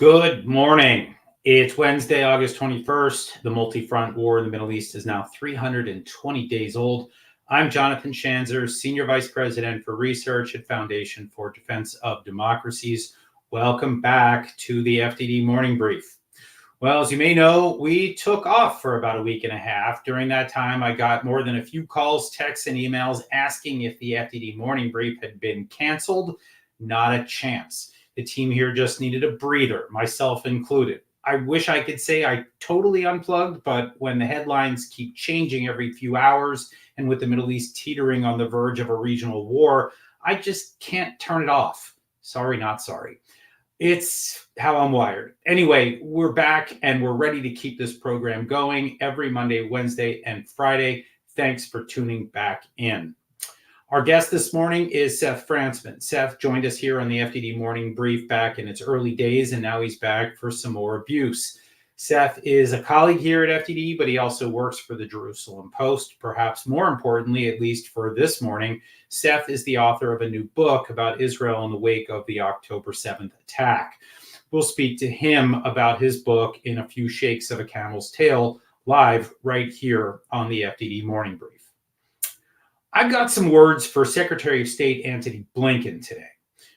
Good morning. It's Wednesday, August 21st. The multi-front war in the Middle East is now 320 days old. I'm Jonathan Schanzer, Senior Vice President for Research at Foundation for Defense of Democracies. Welcome back to the FDD Morning Brief. Well, as you may know, we took off for about a week and a half. During that time, I got more than a few calls, texts, and emails asking if the FDD Morning Brief had been canceled. Not a chance. The team here just needed a breather, myself included. I wish I could say I totally unplugged, but when the headlines keep changing every few hours and with the Middle East teetering on the verge of a regional war, I just can't turn it off. Sorry, not sorry. It's how I'm wired. Anyway, we're back and we're ready to keep this program going every Monday, Wednesday, and Friday. Thanks for tuning back in. Our guest this morning is Seth Frantzman. Seth joined us here on the FDD Morning Brief back in its early days, and now he's back for some more abuse. Seth is a colleague here at FDD, but he also works for the Jerusalem Post. Perhaps more importantly, at least for this morning, Seth is the author of a new book about Israel in the wake of the October 7th attack. We'll speak to him about his book in a few shakes of a camel's tail, live right here on the FDD Morning Brief. I've got some words for Secretary of State Antony Blinken today.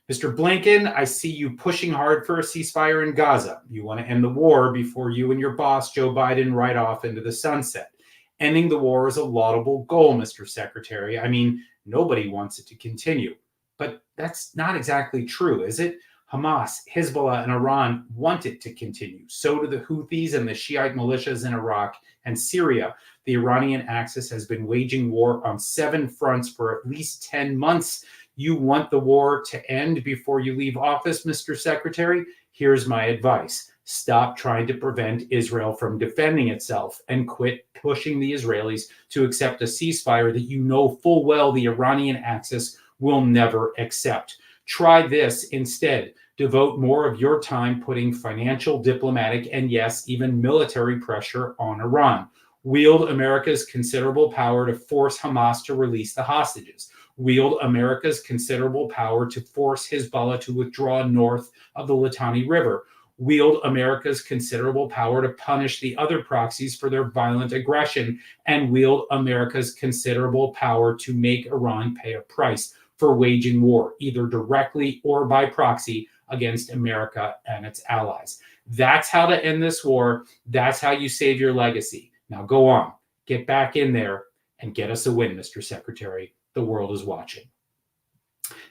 Mr. Blinken, I see you pushing hard for a ceasefire in Gaza. You want to end the war before you and your boss, Joe Biden, ride off into the sunset. Ending the war is a laudable goal, Mr. Secretary. I mean, nobody wants it to continue. But that's not exactly true, is it? Hamas, Hezbollah, and Iran want it to continue. So do the Houthis and the Shiite militias in Iraq and Syria. The Iranian axis has been waging war on 7 fronts for at least 10 months. You want the war to end before you leave office, Mr. Secretary? Here's my advice. Stop trying to prevent Israel from defending itself and quit pushing the Israelis to accept a ceasefire that you know full well the Iranian axis will never accept. Try this instead. Devote more of your time putting financial, diplomatic, and yes, even military pressure on Iran. Wield America's considerable power to force Hamas to release the hostages. Wield America's considerable power to force Hezbollah to withdraw north of the Litani River. Wield America's considerable power to punish the other proxies for their violent aggression. And wield America's considerable power to make Iran pay a price for waging war, either directly or by proxy, against America and its allies. That's how to end this war. That's how you save your legacy. Now go on, get back in there and get us a win, Mr. Secretary. The world is watching.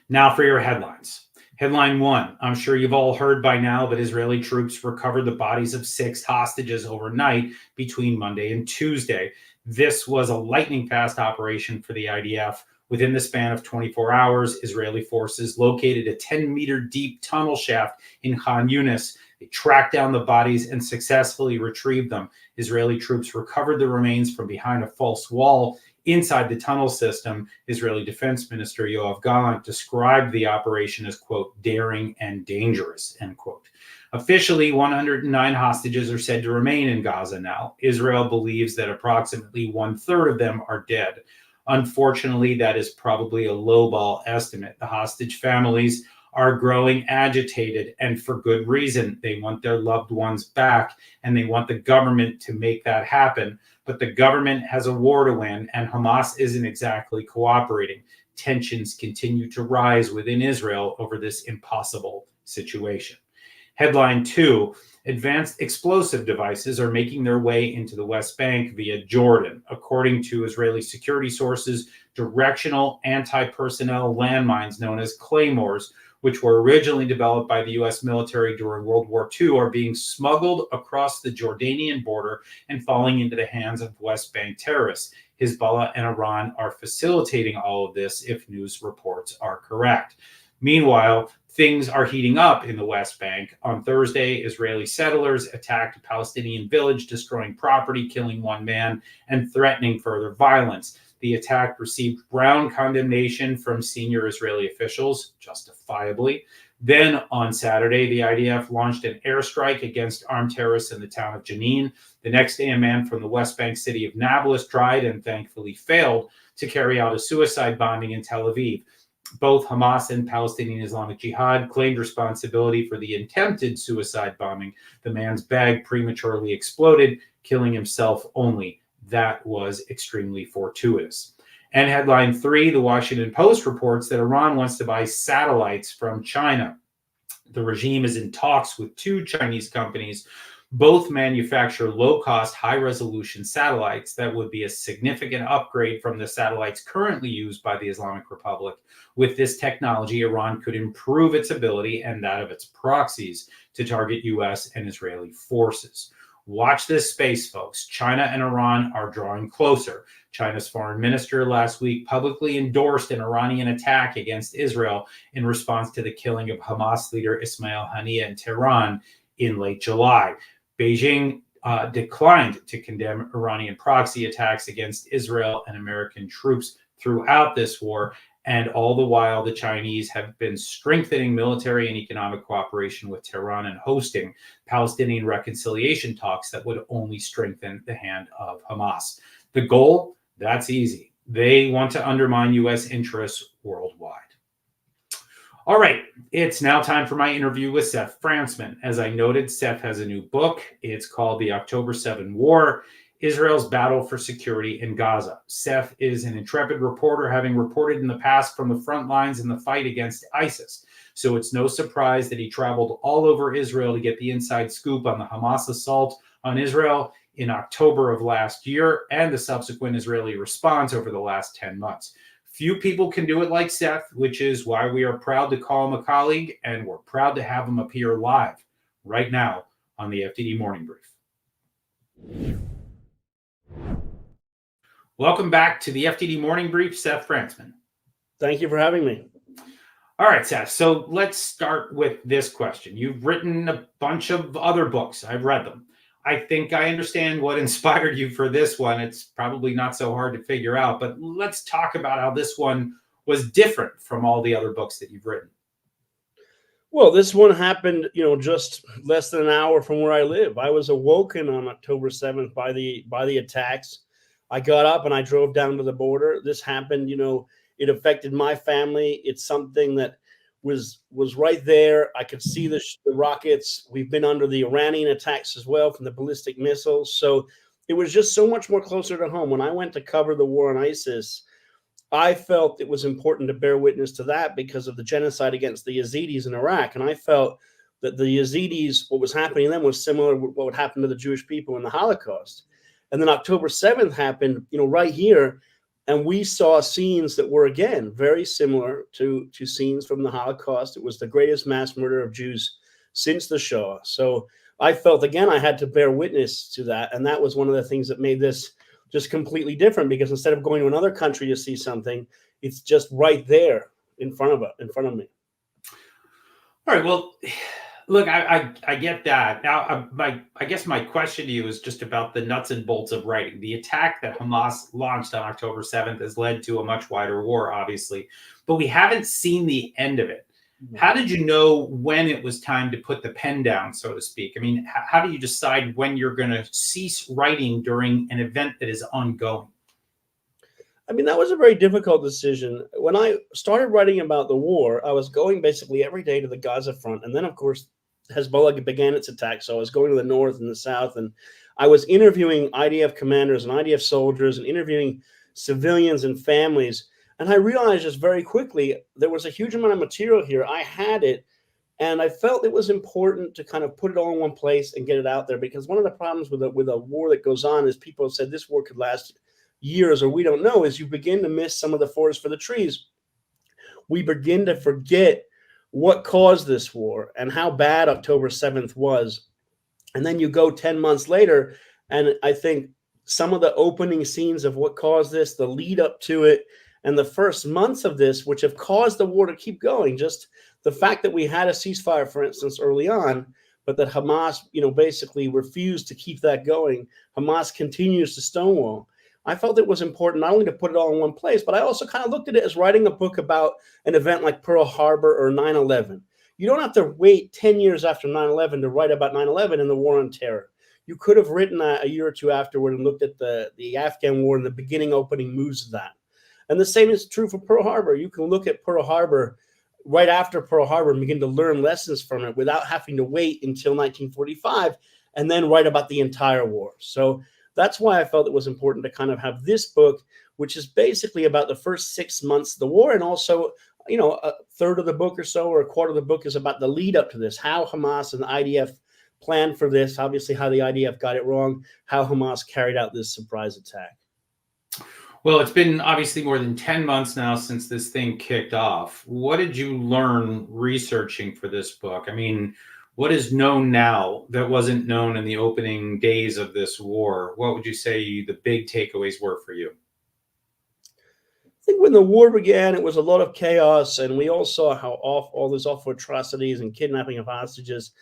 Now for your headlines. Headline 1, I'm sure you've all heard by now that Israeli troops recovered the bodies of 6 hostages overnight between Monday and Tuesday. This was a lightning-fast operation for the IDF. Within the span of 24 hours, Israeli forces located a 10-meter deep tunnel shaft in Khan Yunis. They tracked down the bodies and successfully retrieved them. Israeli troops recovered the remains from behind a false wall inside the tunnel system. Israeli Defense Minister Yoav Gallant described the operation as, quote, daring and dangerous, end quote. Officially, 109 hostages are said to remain in Gaza now. Israel believes that approximately 1/3 of them are dead. Unfortunately, that is probably a lowball estimate. The hostage families are growing agitated, and for good reason. They want their loved ones back, and they want the government to make that happen. But the government has a war to win, and Hamas isn't exactly cooperating. Tensions continue to rise within Israel over this impossible situation. Headline 2, advanced explosive devices are making their way into the West Bank via Jordan. According to Israeli security sources, directional anti-personnel landmines known as claymores, which were originally developed by the U.S. military during World War II, are being smuggled across the Jordanian border and falling into the hands of West Bank terrorists. Hezbollah and Iran are facilitating all of this if news reports are correct. Meanwhile, things are heating up in the West Bank. On Thursday, Israeli settlers attacked a Palestinian village, destroying property, killing 1 man, and threatening further violence. The attack received round condemnation from senior Israeli officials, justifiably. Then on Saturday, the IDF launched an airstrike against armed terrorists in the town of Jenin. The next day, a man from the West Bank city of Nablus tried and thankfully failed to carry out a suicide bombing in Tel Aviv. Both Hamas and Palestinian Islamic Jihad claimed responsibility for the attempted suicide bombing. The man's bag prematurely exploded, killing himself only. That was extremely fortuitous. And headline 3, the Washington Post reports that Iran wants to buy satellites from China. The regime is in talks with 2 Chinese companies. Both manufacture low-cost, high-resolution satellites that would be a significant upgrade from the satellites currently used by the Islamic Republic. With this technology, Iran could improve its ability and that of its proxies to target U.S. and Israeli forces. Watch this space, folks. China and Iran are drawing closer. China's foreign minister last week publicly endorsed an Iranian attack against Israel in response to the killing of Hamas leader Ismail Haniyeh in Tehran in late July. Beijing declined to condemn Iranian proxy attacks against Israel and American troops throughout this war. And all the while, the Chinese have been strengthening military and economic cooperation with Tehran and hosting Palestinian reconciliation talks that would only strengthen the hand of Hamas. The goal? That's easy. They want to undermine U.S. interests worldwide. All right, it's now time for my interview with Seth Frantzman. As I noted, Seth has a new book. It's called The October 7 War, Israel's Battle for Security in Gaza. Seth is an intrepid reporter, having reported in the past from the front lines in the fight against ISIS. So it's no surprise that he traveled all over Israel to get the inside scoop on the Hamas assault on Israel in October of last year and the subsequent Israeli response over the last 10 months. Few people can do it like Seth, which is why we are proud to call him a colleague, and we're proud to have him appear live right now on the FDD Morning Brief. Welcome back to the FDD Morning Brief, Seth Frantzman. Thank you for having me. All right, Seth. So let's start with this question. You've written a bunch of other books. I've read them. I think I understand what inspired you for this one. It's probably not so hard to figure out, but let's talk about how this one was different from all the other books that you've written. Well, this one happened, just less than an hour from where I live. I was awoken on October 7th by the attacks. I got up and I drove down to the border. This happened, it affected my family. It's something that was right there. I could see the rockets. We've been under the Iranian attacks as well from the ballistic missiles. So it was just so much more closer to home. When I went to cover the war on ISIS, I felt it was important to bear witness to that because of the genocide against the Yazidis in Iraq. And I felt that the Yazidis, what was happening to them was similar to what would happen to the Jewish people in the Holocaust. And then October 7th happened, right here. And we saw scenes that were, again, very similar to scenes from the Holocaust. It was the greatest mass murder of Jews since the Shoah. So I felt, again, I had to bear witness to that. And that was one of the things that made this just completely different, because instead of going to another country to see something, it's just right there in front of me. All right. Well, look, I get that. Now, I guess my question to you is just about the nuts and bolts of writing. The attack that Hamas launched on October 7th has led to a much wider war, obviously, but we haven't seen the end of it. How did you know when it was time to put the pen down, so to speak? I mean, how do you decide when you're going to cease writing during an event that is ongoing? I mean, that was a very difficult decision. When I started writing about the war, I was going basically every day to the Gaza front. And then, of course, Hezbollah began its attack. So I was going to the north and the south, and I was interviewing IDF commanders and IDF soldiers and interviewing civilians and families. And I realized just very quickly, there was a huge amount of material here. I had it, and I felt it was important to kind of put it all in one place and get it out there, because one of the problems with a war that goes on is people have said this war could last years, or we don't know, is you begin to miss some of the forest for the trees. We begin to forget what caused this war and how bad October 7th was. And then you go 10 months later, and I think some of the opening scenes of what caused this, the lead up to it, and the first months of this, which have caused the war to keep going, just the fact that we had a ceasefire, for instance, early on, but that Hamas, basically refused to keep that going. Hamas continues to stonewall. I felt it was important not only to put it all in one place, but I also kind of looked at it as writing a book about an event like Pearl Harbor or 9/11. You don't have to wait 10 years after 9/11 to write about 9/11 and the war on terror. You could have written a year or two afterward and looked at the Afghan war and the beginning opening moves of that. And the same is true for Pearl Harbor. You can look at Pearl Harbor right after Pearl Harbor and begin to learn lessons from it without having to wait until 1945 and then write about the entire war. So that's why I felt it was important to kind of have this book, which is basically about the first 6 months of the war. And also, a third of the book or so, or a quarter of the book is about the lead up to this, how Hamas and the IDF planned for this, obviously how the IDF got it wrong, how Hamas carried out this surprise attack. Well, it's been obviously more than 10 months now since this thing kicked off. What did you learn researching for this book? I mean, what is known now that wasn't known in the opening days of this war? What would you say the big takeaways were for you? I think when the war began, it was a lot of chaos, and we all saw how all those awful atrocities and kidnapping of hostages.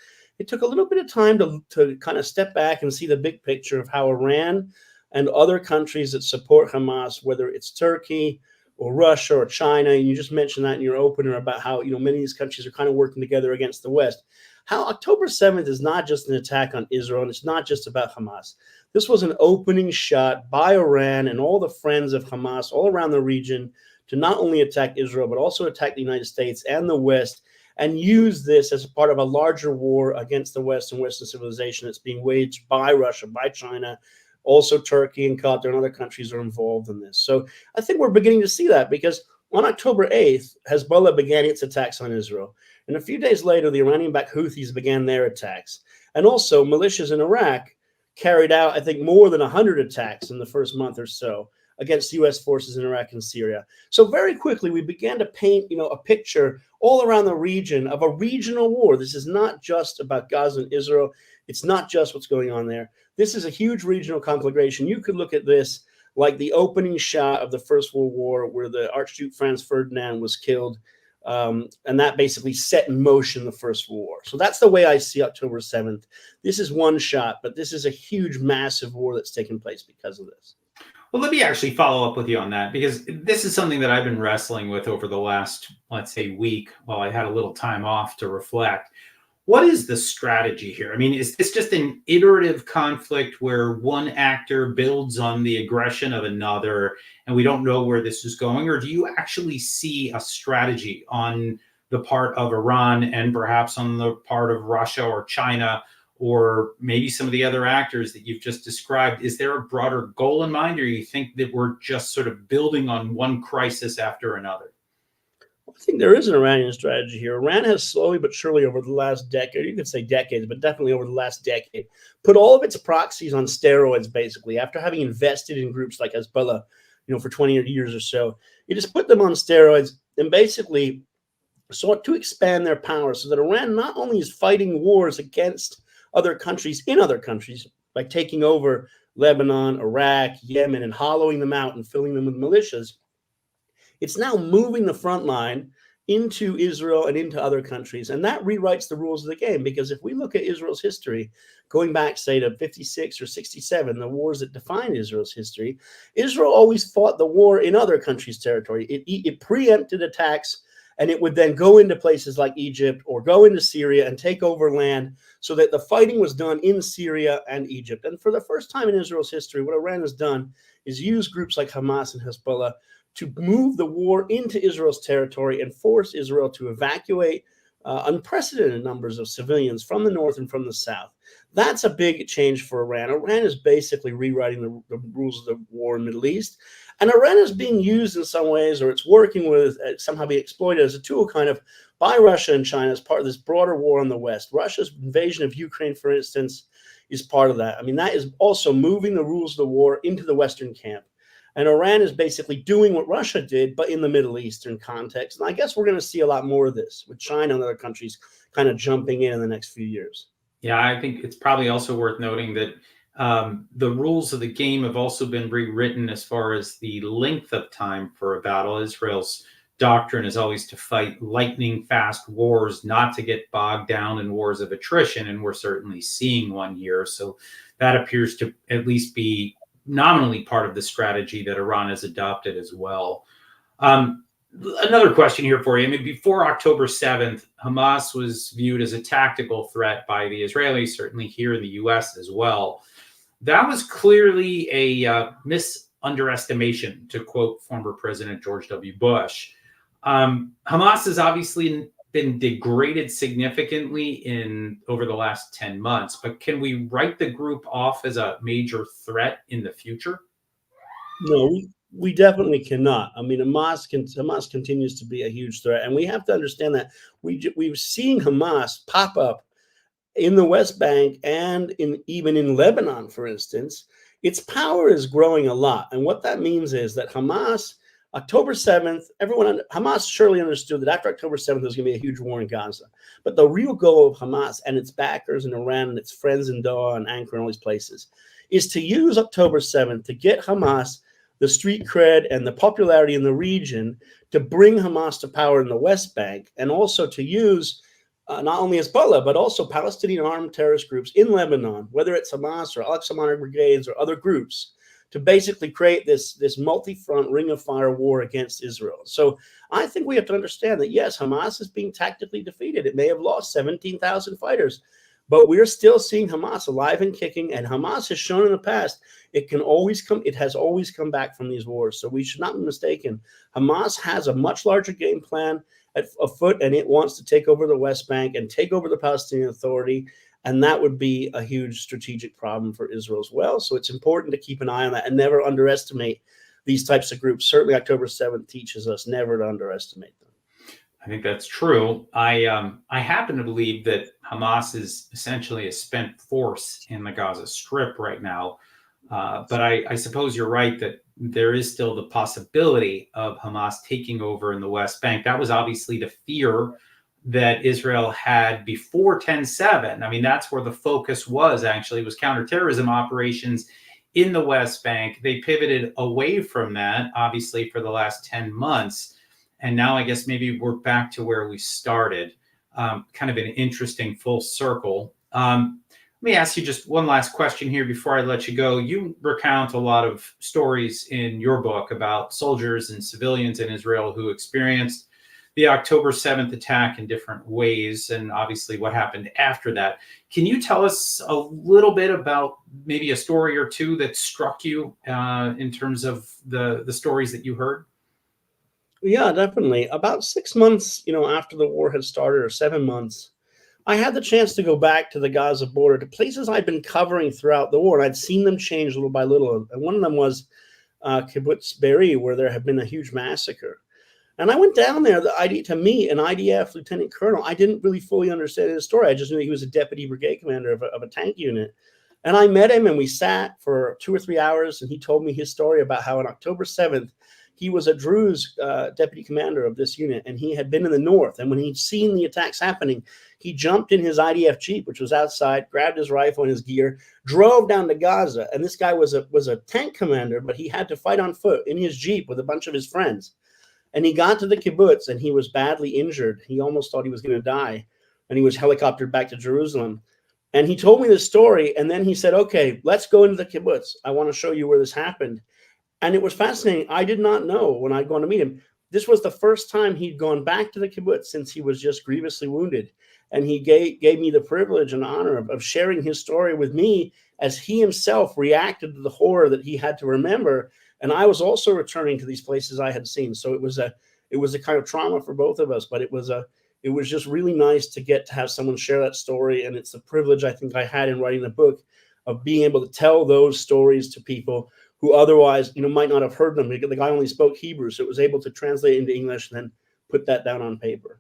It took a little bit of time to kind of step back and see the big picture of how Iran and other countries that support Hamas, whether it's Turkey or Russia or China, and you just mentioned that in your opener about how many of these countries are kind of working together against the West. How October 7th is not just an attack on Israel, and it's not just about Hamas. This was an opening shot by Iran and all the friends of Hamas all around the region to not only attack Israel, but also attack the United States and the West, and use this as a part of a larger war against the West and Western civilization that's being waged by Russia, by China. Also, Turkey and Qatar and other countries are involved in this. So I think we're beginning to see that, because on October 8th, Hezbollah began its attacks on Israel. And a few days later, the Iranian-backed Houthis began their attacks. And also, militias in Iraq carried out, I think, more than 100 attacks in the first month or so against U.S. forces in Iraq and Syria. So very quickly, we began to paint, a picture all around the region of a regional war. This is not just about Gaza and Israel. It's not just what's going on there. This is a huge regional conflagration. You could look at this like the opening shot of the First World War, where the Archduke Franz Ferdinand was killed. And that basically set in motion the First World War. So that's the way I see October 7th. This is one shot, but this is a huge, massive war that's taken place because of this. Well, let me actually follow up with you on that, because this is something that I've been wrestling with over the last, let's say, week while I had a little time off to reflect. What is the strategy here? I mean, is this just an iterative conflict where one actor builds on the aggression of another and we don't know where this is going? Or do you actually see a strategy on the part of Iran and perhaps on the part of Russia or China, or maybe some of the other actors that you've just described? Is there a broader goal in mind, or you think that we're just sort of building on one crisis after another? I think there is an Iranian strategy here. Iran has slowly but surely over the last decade, you could say decades, but definitely over the last decade, put all of its proxies on steroids, basically, after having invested in groups like Hezbollah, for 20 years or so. It just put them on steroids and basically sought to expand their power so that Iran not only is fighting wars against other countries in other countries by taking over Lebanon, Iraq, Yemen, and hollowing them out and filling them with militias. It's now moving the front line into Israel and into other countries. And that rewrites the rules of the game, because if we look at Israel's history, going back, say, to 56 or 67, the wars that define Israel's history, Israel always fought the war in other countries' territory. It preempted attacks, and it would then go into places like Egypt or go into Syria and take over land, so that the fighting was done in Syria and Egypt. And for the first time in Israel's history, what Iran has done is use groups like Hamas and Hezbollah to move the war into Israel's territory and force Israel to evacuate unprecedented numbers of civilians from the north and from the south. That's a big change for Iran. Iran is basically rewriting the rules of the war in the Middle East. And Iran is being used in some ways, or it's working with, somehow being exploited as a tool kind of by Russia and China as part of this broader war in the West. Russia's invasion of Ukraine, for instance, is part of that. I mean, that is also moving the rules of the war into the Western camp. And Iran is basically doing what Russia did, but in the Middle Eastern context. And I guess we're going to see a lot more of this, with China and other countries kind of jumping in the next few years. Yeah, I think it's probably also worth noting that the rules of the game have also been rewritten as far as the length of time for a battle. Israel's doctrine is always to fight lightning fast wars, not to get bogged down in wars of attrition. And we're certainly seeing one here. So that appears to at least be nominally part of the strategy that Iran has adopted as well. Another question here for you. I mean, before October 7th, Hamas was viewed as a tactical threat by the Israelis, certainly here in the U.S. as well. That was clearly a underestimation, to quote former President George W. Bush. Hamas has obviously been degraded significantly over the last 10 months, but can we write the group off as a major threat in the future? No, we definitely cannot. I mean, Hamas continues to be a huge threat, and we have to understand that we've seen Hamas pop up in the West Bank and even in Lebanon, for instance. Its power is growing a lot, and what that means is that Hamas, October 7th, Hamas surely understood that after October 7th, there was going to be a huge war in Gaza. But the real goal of Hamas and its backers in Iran and its friends in Doha and Ankara and all these places is to use October 7th to get Hamas the street cred and the popularity in the region to bring Hamas to power in the West Bank, and also to use not only Hezbollah, but also Palestinian armed terrorist groups in Lebanon, whether it's Hamas or Al-Aqsa Monitor Brigades or other groups, to basically create this multi-front ring of fire war against Israel. So I think we have to understand that, yes, Hamas is being tactically defeated. It may have lost 17,000 fighters, but we're still seeing Hamas alive and kicking, and Hamas has shown in the past it has always come back from these wars. So we should not be mistaken. Hamas has a much larger game plan afoot, and it wants to take over the West Bank and take over the Palestinian Authority, and that would be a huge strategic problem for Israel as well. So it's important to keep an eye on that and never underestimate these types of groups. Certainly October 7th teaches us never to underestimate them. I think that's true. I happen to believe that Hamas is essentially a spent force in the Gaza Strip right now. But I suppose you're right that there is still the possibility of Hamas taking over in the West Bank. That was obviously the fear that Israel had before 10/7. I mean, that's where the focus was counterterrorism operations in the West Bank. They pivoted away from that, obviously, for the last 10 months. And now I guess maybe we're back to where we started, kind of an interesting full circle. Let me ask you just one last question here before I let you go. You recount a lot of stories in your book about soldiers and civilians in Israel who experienced the October 7th attack in different ways, and obviously what happened after that. Can you tell us a little bit about maybe a story or two that struck you in terms of the stories that you heard? Yeah, definitely. About 6 months, after the war had started, or 7 months, I had the chance to go back to the Gaza border, to places I'd been covering throughout the war, and I'd seen them change little by little. And one of them was Kibbutz Be'eri, where there had been a huge massacre. And I went down there to meet an IDF lieutenant colonel. I didn't really fully understand his story. I just knew he was a deputy brigade commander of a tank unit. And I met him, and we sat for 2 or 3 hours, and he told me his story about how on October 7th, he was a Druze deputy commander of this unit, and he had been in the north. And when he'd seen the attacks happening, he jumped in his IDF Jeep, which was outside, grabbed his rifle and his gear, drove down to Gaza. And this guy was a tank commander, but he had to fight on foot in his Jeep with a bunch of his friends. And he got to the kibbutz, and he was badly injured. He almost thought he was going to die, and he was helicoptered back to Jerusalem. And he told me this story, and then he said, okay, let's go into the kibbutz. I want to show you where this happened. And it was fascinating. I did not know when I'd gone to meet him. This was the first time he'd gone back to the kibbutz since he was just grievously wounded. And he gave me the privilege and honor of sharing his story with me as he himself reacted to the horror that he had to remember. And I was also returning to these places I had seen. So it was a kind of trauma for both of us, but it was just really nice to get to have someone share that story. And it's a privilege I think I had in writing the book, of being able to tell those stories to people who otherwise, might not have heard them. The guy only spoke Hebrew, so it was able to translate into English and then put that down on paper.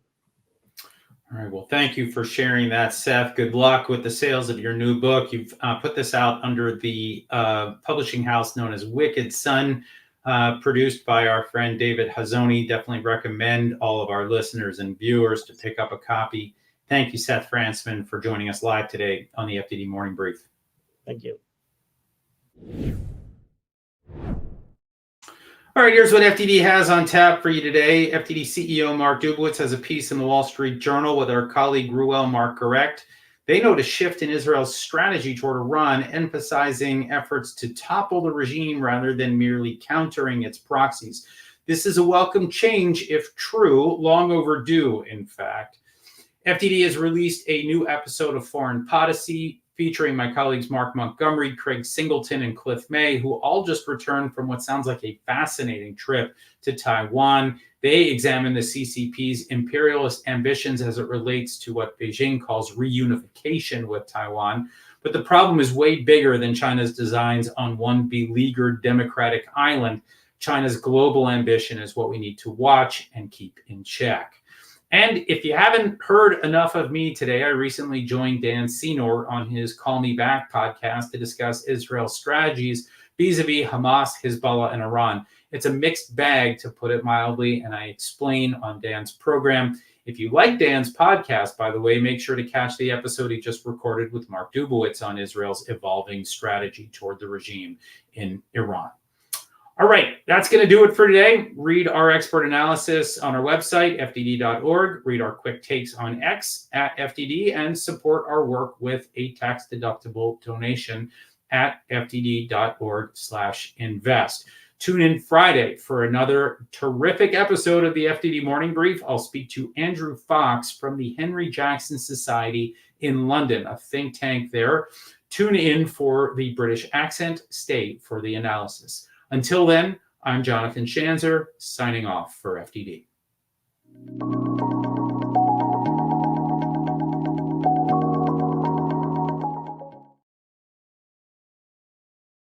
All right. Well, thank you for sharing that, Seth. Good luck with the sales of your new book. You've put this out under the publishing house known as Wicked Sun, produced by our friend David Hazoni. Definitely recommend all of our listeners and viewers to pick up a copy. Thank you, Seth Frantzman, for joining us live today on the FDD Morning Brief. Thank you. All right, here's what FDD has on tap for you today. FDD CEO Mark Dubowitz has a piece in the Wall Street Journal with our colleague Ruel Marc-Correct. They note a shift in Israel's strategy toward Iran, emphasizing efforts to topple the regime rather than merely countering its proxies. This is a welcome change, if true, long overdue, in fact. FDD has released a new episode of Foreign Policy featuring my colleagues Mark Montgomery, Craig Singleton, and Cliff May, who all just returned from what sounds like a fascinating trip to Taiwan. They examine the CCP's imperialist ambitions as it relates to what Beijing calls reunification with Taiwan. But the problem is way bigger than China's designs on one beleaguered democratic island. China's global ambition is what we need to watch and keep in check. And if you haven't heard enough of me today, I recently joined Dan Senor on his Call Me Back podcast to discuss Israel's strategies vis-a-vis Hamas, Hezbollah, and Iran. It's a mixed bag, to put it mildly, and I explain on Dan's program. If you like Dan's podcast, by the way, make sure to catch the episode he just recorded with Mark Dubowitz on Israel's evolving strategy toward the regime in Iran. All right, that's going to do it for today. Read our expert analysis on our website, fdd.org. Read our quick takes on X at FDD and support our work with a tax-deductible donation at fdd.org/invest. Tune in Friday for another terrific episode of the FDD Morning Brief. I'll speak to Andrew Fox from the Henry Jackson Society in London, a think tank there. Tune in for the British accent. Stay for the analysis. Until then, I'm Jonathan Schanzer, signing off for FDD.